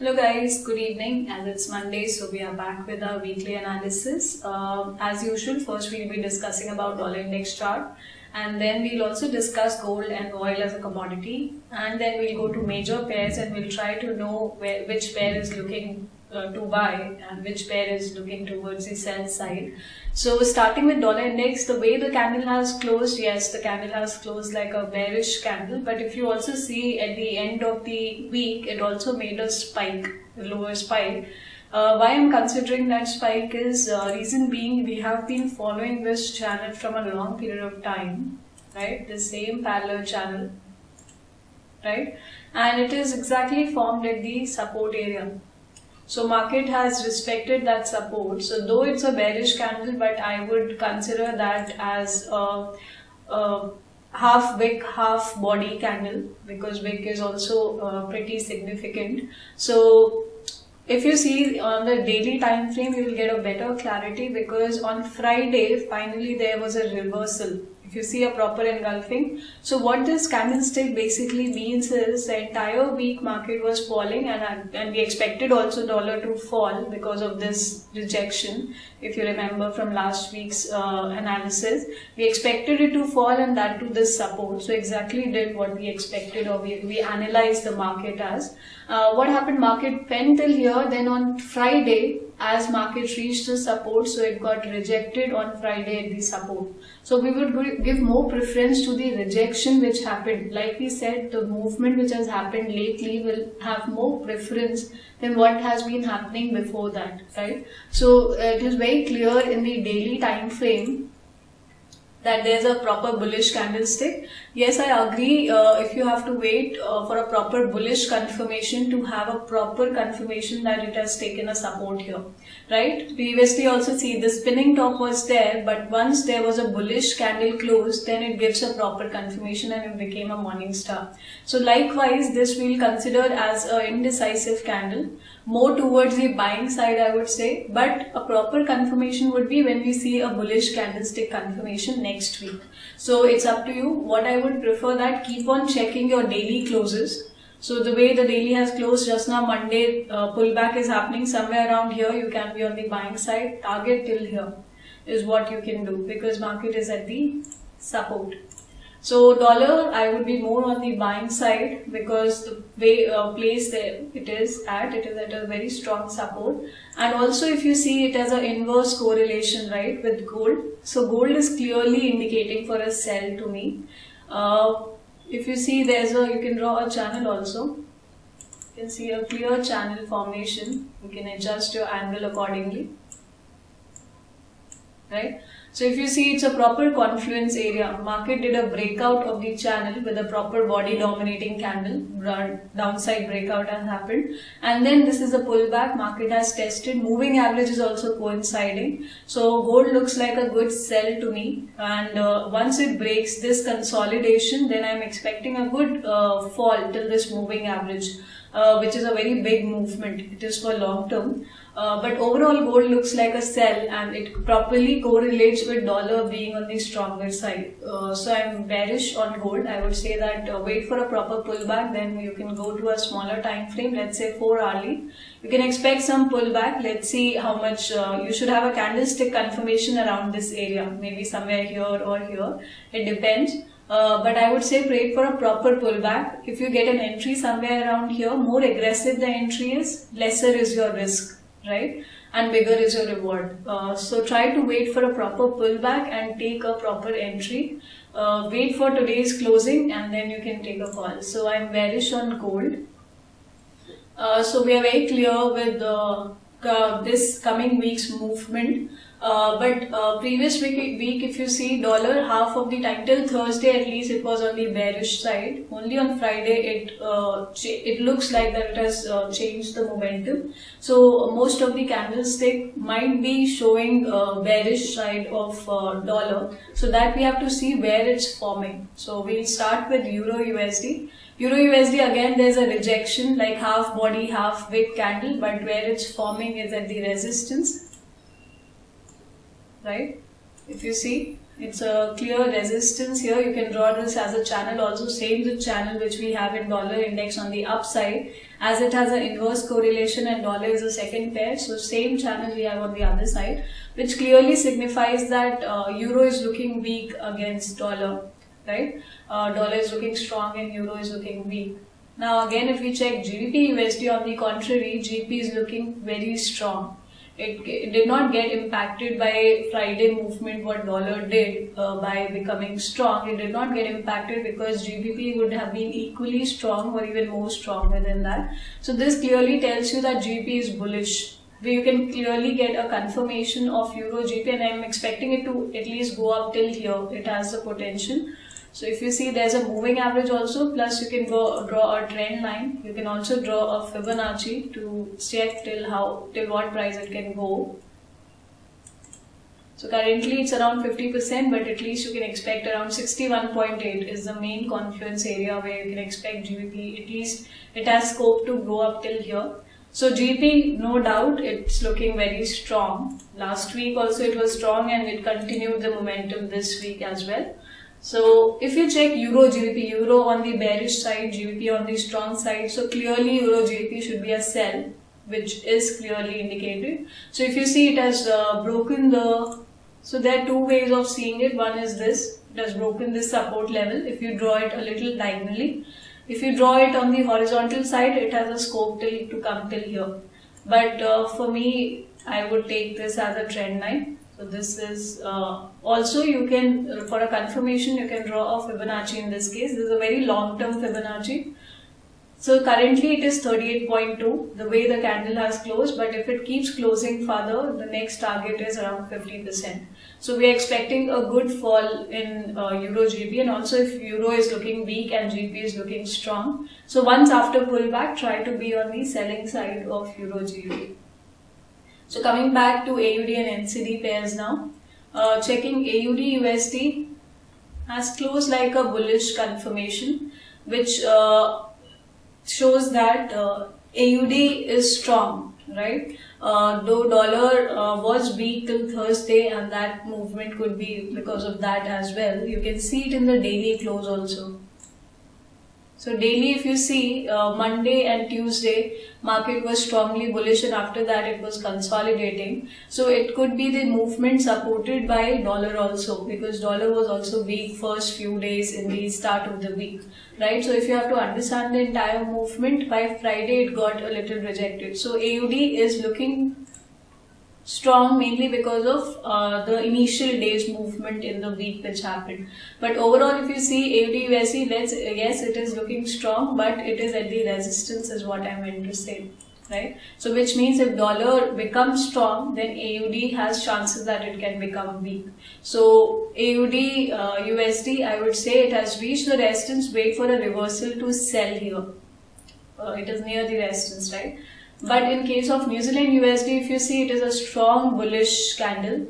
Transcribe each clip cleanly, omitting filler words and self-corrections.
Hello guys, good evening, as it's Monday, so we are back with our weekly analysis. As usual, first we'll be discussing about dollar index chart, and then we'll also discuss gold and oil as a commodity, and then we'll go to major pairs and we'll try to know which pair is looking to buy and which pair is looking towards the sell side. So starting with dollar index, the way the candle has closed, yes, the candle has closed like a bearish candle, but if you also see at the end of the week, it also made a spike, a lower spike. Why I'm considering that spike is reason being we have been following this channel from a long period of time, right? The same parallel channel, right? And it is exactly formed at the support area. So market has respected that support. So though it's a bearish candle, but I would consider that as a half wick, half body candle, because wick is also pretty significant. So if you see on the daily time frame, you will get a better clarity, because on Friday finally there was a reversal. If you see a proper engulfing, so what this candlestick basically means is the entire week market was falling, and we expected also dollar to fall because of this rejection. If you remember from last week's analysis, we expected it to fall, and that to this support. So exactly did what we expected, or we analyzed the market as. What happened? Market went till here, then on Friday, as market reached the support, so it got rejected on Friday at the support. So we would give more preference to the rejection which happened. Like we said, the movement which has happened lately will have more preference than what has been happening before that, right? So it is very clear in the daily time frame that there's a proper bullish candlestick. Yes, I agree, if you have to wait for a proper bullish confirmation to have a proper confirmation that it has taken a support here, right? Previously also see the spinning top was there, but once there was a bullish candle close, then it gives a proper confirmation and it became a morning star. So likewise, this we'll consider as an indecisive candle, more towards the buying side I would say, but a proper confirmation would be when we see a bullish candlestick confirmation next week. So it's up to you. What I would prefer that keep on checking your daily closes. So the way the daily has closed just now, Monday pullback is happening somewhere around here, you can be on the buying side. Target till here is what you can do, because market is at the support. So dollar, I would be more on the buying side, because the way place there it is at a very strong support. And also if you see it as an inverse correlation, right, with gold. So gold is clearly indicating for a sell to me. If you see you can draw a channel also. You can see a clear channel formation. You can adjust your angle accordingly, right? So if you see, it's a proper confluence area. Market did a breakout of the channel with a proper body dominating candle. Downside breakout has happened. And then this is a pullback. Market has tested. Moving average is also coinciding. So gold looks like a good sell to me. And once it breaks this consolidation, then I'm expecting a good fall till this moving average, which is a very big movement. It is for long term. But overall gold looks like a sell, and it properly correlates with dollar being on the stronger side. So I'm bearish on gold. I would say that wait for a proper pullback, then you can go to a smaller time frame, let's say 4 hourly. You can expect some pullback. Let's see how much. You should have a candlestick confirmation around this area, maybe somewhere here or here. It depends. But I would say wait for a proper pullback. If you get an entry somewhere around here, more aggressive the entry is, lesser is your risk, right? And bigger is your reward. So try to wait for a proper pullback and take a proper entry. Wait for today's closing and then you can take a call. So I'm bearish on gold. So we are very clear with this coming week's movement. But previous week, if you see dollar, half of the time till Thursday at least, it was on the bearish side. Only on Friday it looks like that it has changed the momentum. So most of the candlestick might be showing bearish side of dollar. So that we have to see where it's forming. So we'll start with Euro USD. Euro USD, again there's a rejection, like half body, half wick candle, but where it's forming is at the resistance, right? If you see, It's a clear resistance here. You can draw this as a channel also, same the channel which we have in dollar index on the upside, as it has an inverse correlation and dollar is a second pair. So same channel we have on the other side, which clearly signifies that euro is looking weak against dollar, right? Dollar is looking strong and euro is looking weak. Now again, if we check GBP USD, on the contrary, GBP is looking very strong. It did not get impacted by Friday movement what dollar did by becoming strong. It did not get impacted because GBP would have been equally strong or even more stronger than that. So this clearly tells you that GBP is bullish. You can clearly get a confirmation of Euro GBP, and I am expecting it to at least go up till here. It has the potential. So if you see, there's a moving average also, plus you can go draw a trend line. You can also draw a Fibonacci to check till what price it can go. So currently it's around 50%, but at least you can expect around 61.8 is the main confluence area where you can expect GBP. At least it has scope to go up till here. So GBP, no doubt, it's looking very strong. Last week also it was strong and it continued the momentum this week as well. So if you check Euro GBP, Euro on the bearish side, GBP on the strong side, so clearly Euro GBP should be a sell, which is clearly indicated. So if you see, it has broken so there are two ways of seeing it. One is this, it has broken this support level. If you draw it a little diagonally, if you draw it on the horizontal side, it has a scope to come till here. But for me, I would take this as a trend line. So this is also, you can, for a confirmation, you can draw a Fibonacci in this case. This is a very long-term Fibonacci. So currently it is 38.2, the way the candle has closed, but if it keeps closing further, the next target is around 50%. So we are expecting a good fall in Euro GBP, and also if Euro is looking weak and GBP is looking strong. So once after pullback, try to be on the selling side of Euro GBP. So coming back to AUD and NCD pairs now, checking AUD USD has closed like a bullish confirmation, which shows that AUD is strong, right? Though dollar was weak till Thursday, and that movement could be because of that as well. You can see it in the daily close also. So daily, if you see, Monday and Tuesday, market was strongly bullish, and after that it was consolidating. So it could be the movement supported by dollar also, because dollar was also weak first few days in the start of the week, right? So if you have to understand the entire movement, by Friday it got a little rejected. So AUD is looking strong mainly because of the initial day's movement in the week which happened. But overall, if you see AUD USD, yes, it is looking strong, but it is at the resistance is what I meant to say, right? So which means if dollar becomes strong, then AUD has chances that it can become weak. So AUD USD, I would say it has reached the resistance. Wait for a reversal to sell here. It is near the resistance, right? But in case of New Zealand USD, if you see, it is a strong bullish candle,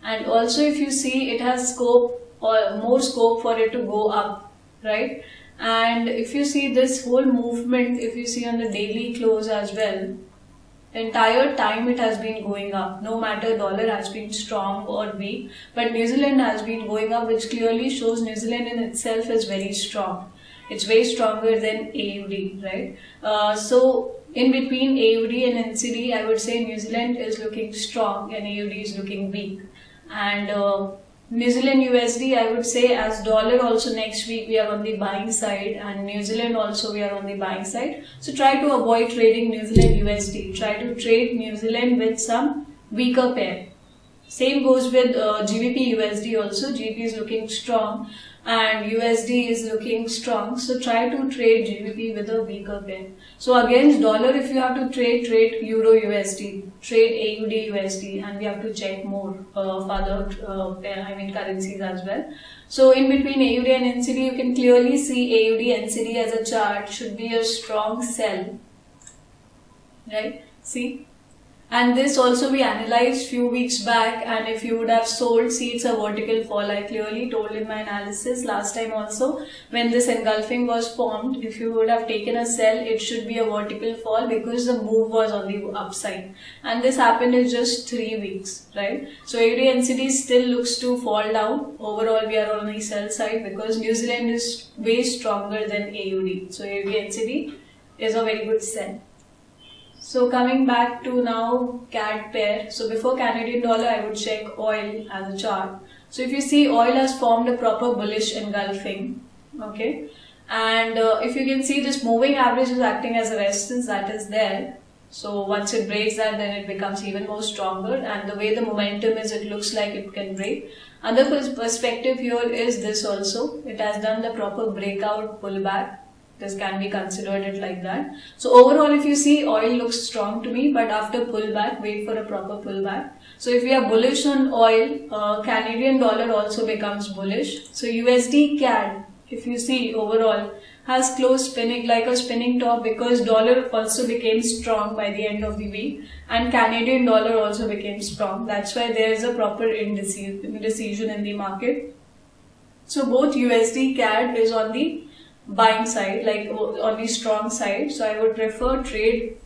and also if you see, it has scope or more scope for it to go up, right? And if you see this whole movement, if you see on the daily close as well, entire time it has been going up, no matter dollar has been strong or weak, but New Zealand has been going up, which clearly shows New Zealand in itself is very strong. It's way stronger than AUD, right? So in between AUD and NCD, I would say New Zealand is looking strong and AUD is looking weak. And New Zealand USD, I would say, as dollar also next week we are on the buying side, and New Zealand also we are on the buying side. So try to avoid trading New Zealand USD. Try to trade New Zealand with some weaker pair. Same goes with GBP USD also. GBP is looking strong and USD is looking strong. So try to trade GBP with a weaker pair. So against dollar, if you have to trade Euro USD, trade AUD USD, and we have to check more further currencies as well. So in between AUD and NCD, you can clearly see AUD NCD as a chart should be a strong sell, right? See, And this also we analyzed few weeks back, and if you would have sold, see it's a vertical fall. I clearly told in my analysis last time also, when this engulfing was formed, if you would have taken a sell, it should be a vertical fall because the move was on the upside. And this happened in just 3 weeks, right? So AUD NZD still looks to fall down. Overall we are on the sell side because New Zealand is way stronger than AUD. So AUD NZD is a very good sell. So coming back to now CAD pair. So before Canadian dollar, I would check oil as a chart. So if you see, oil has formed a proper bullish engulfing, okay. And if you can see, this moving average is acting as a resistance that is there. So once it breaks that, then it becomes even more stronger. And the way the momentum is, it looks like it can break. Another perspective here is this also. It has done the proper breakout pullback. This can be considered it like that. So overall, if you see, oil looks strong to me, but after pullback, wait for a proper pullback. So if we are bullish on oil, Canadian dollar also becomes bullish. So USD CAD, if you see overall, has closed spinning like a spinning top because dollar also became strong by the end of the week, and Canadian dollar also became strong. That's why there is a proper indecision in the market. So both USD CAD is on the buying side, like on the strong side. So I would prefer trade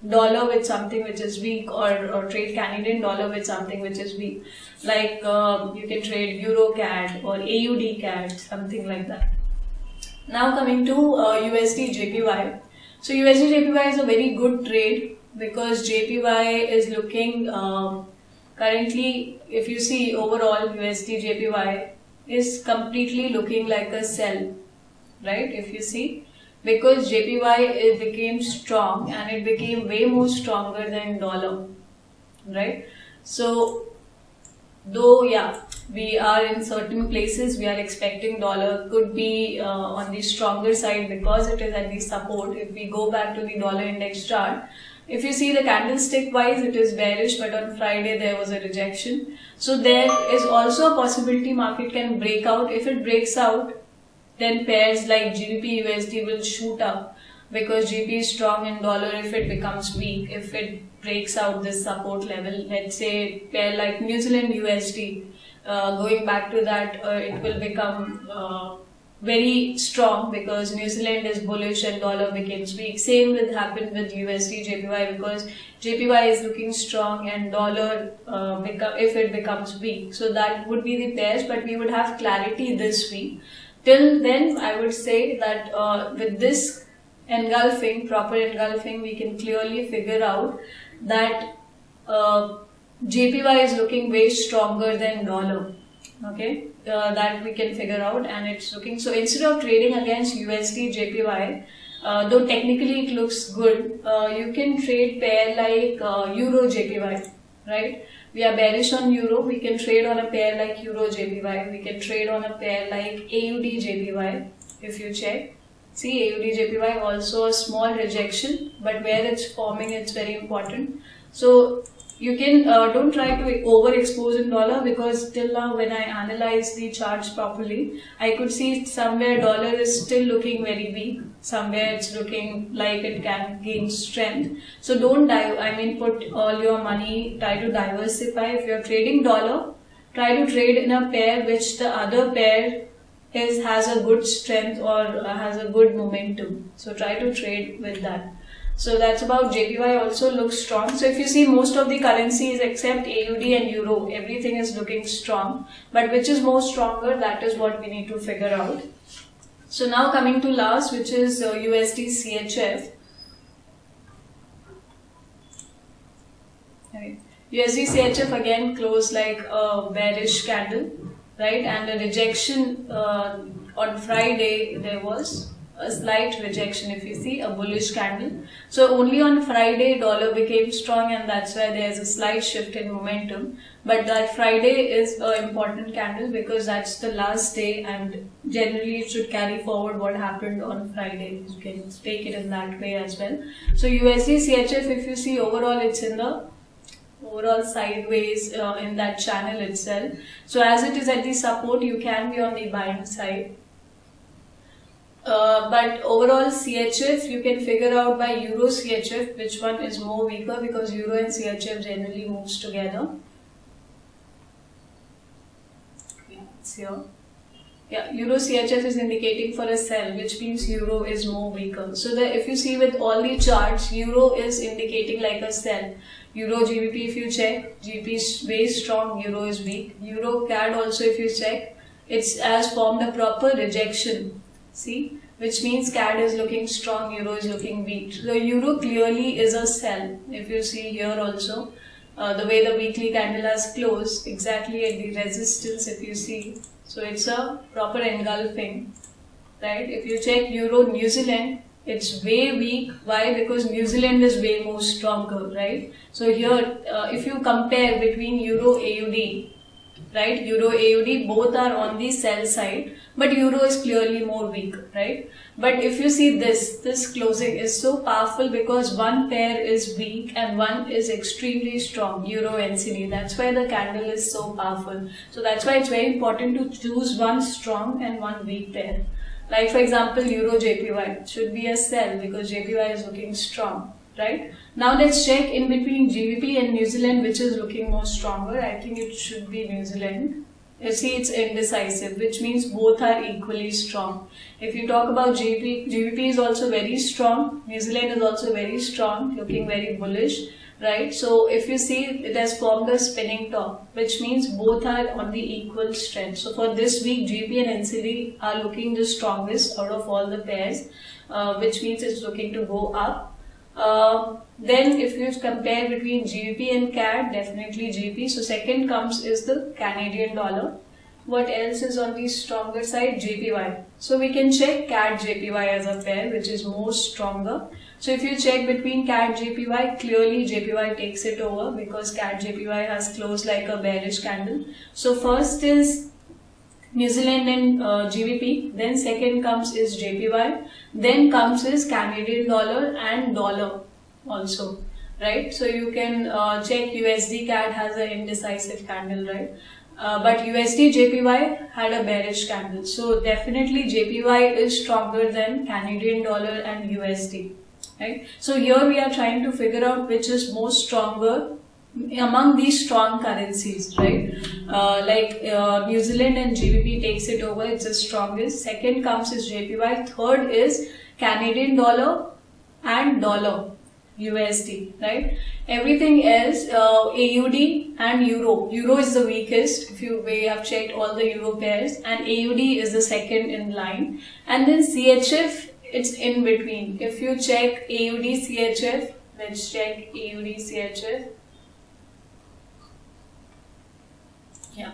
dollar with something which is weak, or trade Canadian dollar with something which is weak. Like you can trade Euro CAD or AUD CAD, something like that. Now coming to USD JPY. So USD JPY is a very good trade because JPY is looking currently, if you see overall, USD JPY is completely looking like a sell. Right, if you see, because JPY it became strong and it became way more stronger than dollar, right? So though yeah, we are in certain places, we are expecting dollar could be on the stronger side because it is at the support. If we go back to the dollar index chart, if you see the candlestick wise, it is bearish, but on Friday there was a rejection. So there is also a possibility market can break out. If it breaks out, then pairs like GBP USD will shoot up because GBP is strong in dollar. If it becomes weak, if it breaks out this support level, let's say pair like New Zealand USD, going back to that, it will become very strong because New Zealand is bullish and dollar becomes weak. Same will happen with USD JPY because JPY is looking strong and dollar if it becomes weak. So that would be the pairs, but we would have clarity this week. Till then, I would say that with this engulfing, proper engulfing, we can clearly figure out that JPY is looking way stronger than dollar. Okay, that we can figure out, and it's looking. So instead of trading against USD JPY, though technically it looks good, you can trade pair like Euro JPY, right? We are bearish on Euro, we can trade on a pair like Euro JPY, we can trade on a pair like AUD JPY. If you check, see AUD JPY also a small rejection, but where it's forming, it's very important. So you can don't try to overexpose in dollar because till now when I analyze the charts properly, I could see somewhere dollar is still looking very weak, somewhere it's looking like it can gain strength. So don't put all your money, try to diversify. If you're trading dollar, try to trade in a pair which the other pair has a good strength or has a good momentum. So try to trade with that. So that's about JPY also looks strong. So if you see most of the currencies except AUD and Euro, everything is looking strong. But which is more stronger, that is what we need to figure out. So now coming to last, which is USD CHF. Right. USD CHF again closed like a bearish candle, right? And a rejection on Friday there was a slight rejection. If you see a bullish candle, so only on Friday dollar became strong, and that's why there is a slight shift in momentum. But that Friday is an important candle because that's the last day, and generally it should carry forward what happened on Friday. You can take it in that way as well. So USD CHF, if you see overall, it's in the overall sideways in that channel itself. So as it is at the support, you can be on the buying side. But overall CHF you can figure out by Euro CHF which one is more weaker, because Euro and CHF generally moves together. Yeah, it's here. Yeah, Euro CHF is indicating for a sell, which means Euro is more weaker. So that if you see with all the charts, Euro is indicating like a sell. Euro GBP if you check, GBP is very strong, Euro is weak. Euro CAD also if you check, it's has formed a proper rejection. See, which means CAD is looking strong, Euro is looking weak. So Euro clearly is a sell. If you see here also, the way the weekly candle has closed, exactly at the resistance if you see. So it's a proper engulfing, right? If you check Euro New Zealand, it's way weak. Why? Because New Zealand is way more stronger, right? So here, if you compare between Euro AUD, right? Euro AUD both are on the sell side, but Euro is clearly more weak, right? But if you see this closing is so powerful because one pair is weak and one is extremely strong, Euro NZD. That's why the candle is so powerful. So that's why it's very important to choose one strong and one weak pair. Like for example, Euro JPY should be a sell because JPY is looking strong, right? Now let's check in between GBP and New Zealand which is looking more stronger. I think it should be New Zealand. You see it's indecisive, which means both are equally strong. If you talk about GBP is also very strong, New Zealand is also very strong, looking very bullish, right? So if you see, it has formed a spinning top, which means both are on the equal strength. So for this week, GBP and NZD are looking the strongest out of all the pairs, which means it's looking to go up. Then if you compare between GBP and CAD, definitely GBP. So second comes is the Canadian dollar. What else is on the stronger side? JPY. So we can check CAD JPY as a pair which is more stronger. So if you check between CAD JPY, clearly JPY takes it over because CAD JPY has closed like a bearish candle. So first is New Zealand and GBP, then second comes is JPY, then comes is Canadian dollar and dollar also, right? So you can check USD CAD has an indecisive candle, right? But USD JPY had a bearish candle. So definitely JPY is stronger than Canadian dollar and USD, right? So here we are trying to figure out which is more stronger among these strong currencies, right? New Zealand and GBP takes it over, it's the strongest. Second comes is JPY. Third is Canadian dollar and dollar, USD, right? Everything else, AUD and Euro. Euro is the weakest. We have checked all the Euro pairs, and AUD is the second in line. And then CHF, it's in between. If you check AUD CHF, let's check AUD CHF. Yeah,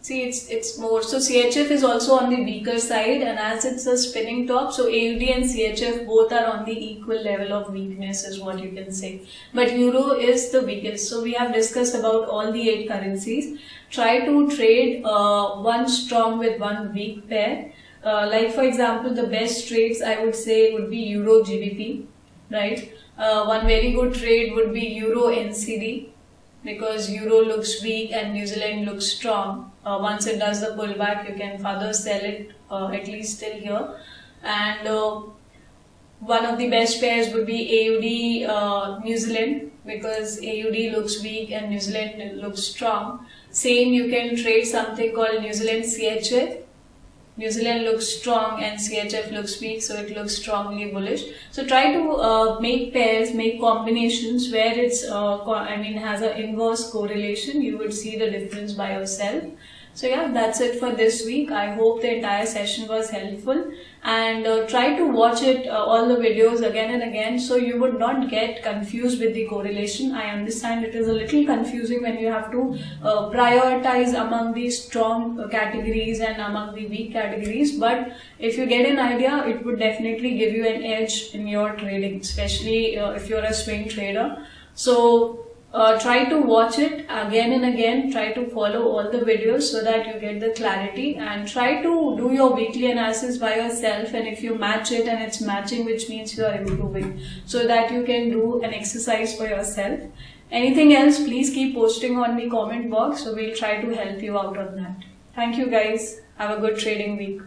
see it's more, so CHF is also on the weaker side, and as it's a spinning top, so AUD and CHF both are on the equal level of weakness is what you can say, but Euro is the weakest. So we have discussed about all the 8 currencies. Try to trade one strong with one weak pair. Like for example, the best trades I would say would be Euro GBP, right? One very good trade would be Euro NZD, because Euro looks weak and New Zealand looks strong. Once it does the pullback, you can further sell it at least till here. And one of the best pairs would be AUD New Zealand, because AUD looks weak and New Zealand looks strong. Same, you can trade something called New Zealand CHF. New Zealand looks strong and CHF looks weak, so it looks strongly bullish. So try to make pairs, make combinations where it's has an inverse correlation. You would see the difference by yourself. So yeah, that's it for this week. I hope the entire session was helpful, and try to watch it all the videos again and again, so you would not get confused with the correlation. I understand it is a little confusing when you have to prioritize among the strong categories and among the weak categories, but if you get an idea, it would definitely give you an edge in your trading, especially if you're a swing trader. So try to watch it again and again, try to follow all the videos so that you get the clarity, and try to do your weekly analysis by yourself, and if you match it and it's matching, which means you are improving, so that you can do an exercise for yourself. Anything else, please keep posting on the comment box, so we'll try to help you out on that. Thank you guys. Have a good trading week.